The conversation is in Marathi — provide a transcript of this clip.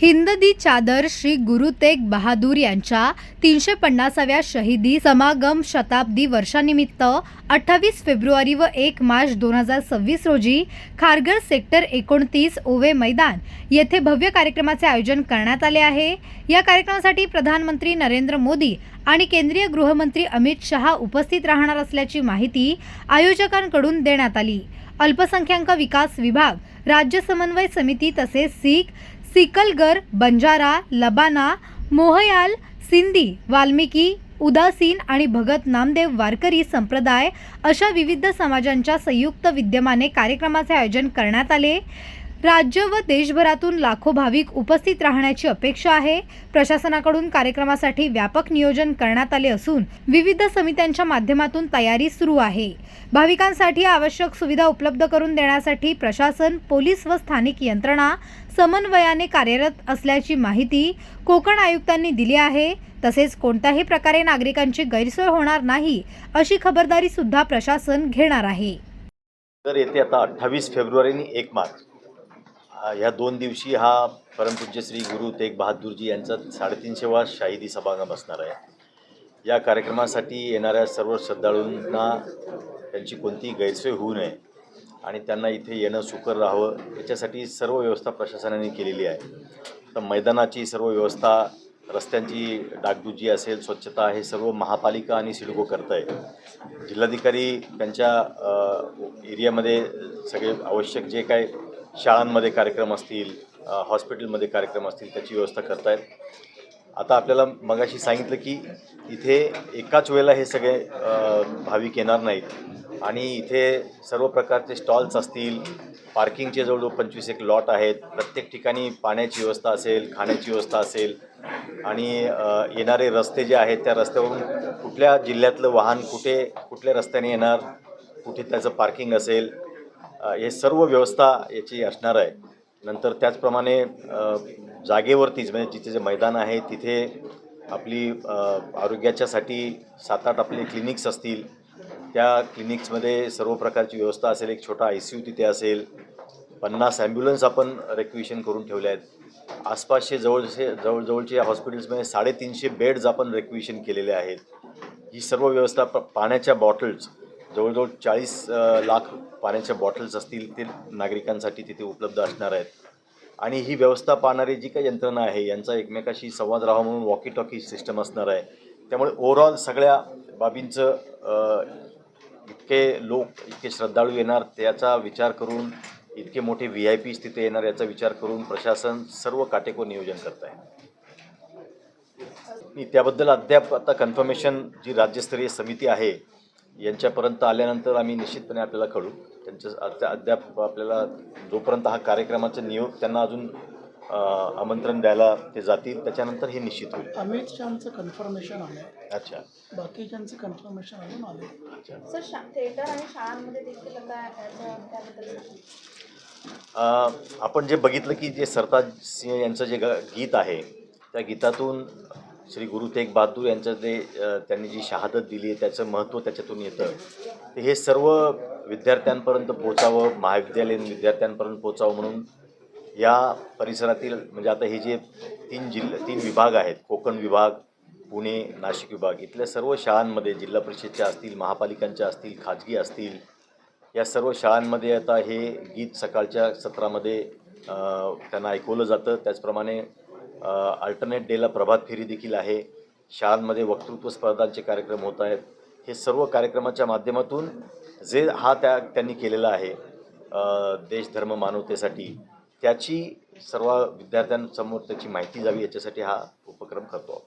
हिंद दी चादर श्री गुरु तेग बहादूर यांच्या 350व्या शहीदी समागम शताब्दी वर्षानिमित्त 28 फेब्रुवारी व 1 मार्च 2026 रोजी खारघर सेक्टर 29 ओवे मैदान येथे भव्य कार्यक्रमाचे आयोजन करण्यात आले आहे। या कार्यक्रमासाठी प्रधानमंत्री नरेंद्र मोदी आणि केंद्रीय गृहमंत्री अमित शहा उपस्थित राहणार असल्याची माहिती आयोजकांकडून देण्यात आली। अल्पसंख्याक विकास विभाग, राज्य समन्वय समिती तसेच सिकलगर, बंजारा, लबाना, मोहयाल, सिंधी, वाल्मिकी, उदासीन आणि भगत नामदेव वारकरी संप्रदाय अशा विविध समाजांच्या संयुक्त विद्यमाने कार्यक्रमाचे आयोजन करण्यात आले। राज्य व देशभरातून लाखो भाविक उपस्थित राहण्याची अपेक्षा आहे। प्रशासनाकडून कार्यक्रमासाठी व्यापक नियोजन करण्यात आले असून विविध समित्यांच्या माध्यमातून तयारी सुरू आहे। भाविकांसाठी आवश्यक सुविधा उपलब्ध करून देण्यासाठी प्रशासन, पोलीस व स्थानिक यंत्रणा समन्वयाने कार्यरत असल्याची माहिती कोकण आयुक्तांनी दिली आहे। तसेच कोणत्याही प्रकारे नागरिकांची गैरसोय होणार नाही अशी खबरदारी सुद्धा प्रशासन घेणार आहे। तर येते आता 28 फेब्रुवारी आणि 1 मार्च या 2 दिवशी हा परमपूज्य श्री गुरु तेग बहादूरजी यांचा 350वा शाहिदी समागम असणार आहे। या कार्यक्रमासाठी येणाऱ्या सर्व श्रद्धाळूंना त्यांची कोणतीही गैरसोय होऊ नये आणि त्यांना इथे येणं सुकर राहावं याच्यासाठी सर्व व्यवस्था प्रशासनाने केलेली आहे। तर मैदानाची सर्व व्यवस्था, रस्त्यांची डागडुजी असेल, स्वच्छता हे सर्व महापालिका आणि सिडको करत आहे। जिल्हाधिकारी त्यांच्या एरियामध्ये सगळे आवश्यक जे काय शाळांमध्ये कार्यक्रम असतील, हॉस्पिटलमध्ये कार्यक्रम असतील त्याची व्यवस्था करत आहेत। आता आपल्याला मगाशी सांगितलं की इथे एकाच वेळेला हे सगळे भाविक येणार नाहीत आणि इथे सर्व प्रकारचे स्टॉल्स असतील, पार्किंगचे जवळजवळ 25 लॉट आहेत। प्रत्येक ठिकाणी पाण्याची व्यवस्था असेल, खाण्याची व्यवस्था असेल आणि येणारे रस्ते जे आहेत त्या रस्त्यावरून कुठल्या जिल्ह्यातलं वाहन कुठल्या रस्त्याने येणार, कुठे त्याचं पार्किंग असेल, हे सर्व व्यवस्था याची असणार आहे। नंतर त्याचप्रमाणे जागेवरतीच म्हणजे जिथे जे मैदान आहे तिथे आपली आरोग्याच्यासाठी 7-8 आपले क्लिनिक्स असतील, त्या क्लिनिक्समध्ये सर्व प्रकारची व्यवस्था असेल। एक छोटा ICU तिथे असेल, 50 ॲम्ब्युलन्स आपण रिक्विशन करून ठेवले आहेत। आसपासचे जवळजवळचे हॉस्पिटल्समध्ये 350 बेड्स आपण रिक्विशन केलेले आहेत। ही सर्व व्यवस्था पाण्याच्या बॉटल्स, जवळजवळ 40 लाख पाण्याच्या बॉटल्स असतील ते नागरिकांसाठी तिथे उपलब्ध असणार आहेत। आणि ही व्यवस्था पाहणारी जी काही यंत्रणा आहे यांचा एकमेकाशी संवाद राहावा म्हणून वॉकी टॉकी सिस्टम असणार आहे। त्यामुळे ओव्हरऑल सगळ्या बाबींचं इतके श्रद्धाळू येणार त्याचा विचार करून, इतके मोठे VIPs तिथे येणार याचा विचार करून प्रशासन सर्व काटेकोर नियोजन करत आहे। त्याबद्दल अद्याप आता कन्फर्मेशन जी राज्यस्तरीय समिती आहे यांच्यापर्यंत आल्यानंतर आम्ही निश्चितपणे आपल्याला कळू। त्यांचं अद्याप आपल्याला जोपर्यंत हा कार्यक्रमाचं नियोग त्यांना अजून आमंत्रण द्यायला ते जातील त्याच्यानंतर हे निश्चित होईल। अमित शहांचं कन्फर्मेशन आलं। अच्छा, बाकीच्यांचं कन्फर्मेशन अजून आलं। अच्छा सर, थिएटर आणि शाळांमध्ये देखील त्याबद्दल आपण जे बघितलं की जे सरताज सिंह यांचं जे गीत आहे त्या गीतातून श्री गुरु तेग बहादूर यांचं जे त्यांनी जी शहादत दिली आहे त्याचं महत्त्व त्याच्यातून येतं। तर हे सर्व विद्यार्थ्यांपर्यंत पोचावं, महाविद्यालयीन विद्यार्थ्यांपर्यंत पोचावं म्हणून या परिसरातील म्हणजे आता हे जे 3 विभाग आहेत, कोकण विभाग, पुणे, नाशिक विभाग, इथल्या सर्व शाळांमध्ये जिल्हा परिषदच्या असतील, महापालिकांच्या असतील, खाजगी असतील, या सर्व शाळांमध्ये आता हे गीत सकाळच्या सत्रामध्ये त्यांना ऐकवलं जातं। त्याचप्रमाणे अल्टरनेट डेला प्रभात फेरी देखील आहे। शाळांमध्ये वक्तृत्व स्पर्धांचे कार्यक्रम होत आहेत। हे सर्व कार्यक्रमाच्या माध्यमातून जे त्यांनी केलेला आहे देश धर्म मानवतेसाठी त्याची सर्व विद्यार्थ्यांसमोर त्याची माहिती जावी याच्यासाठी हा उपक्रम करतो।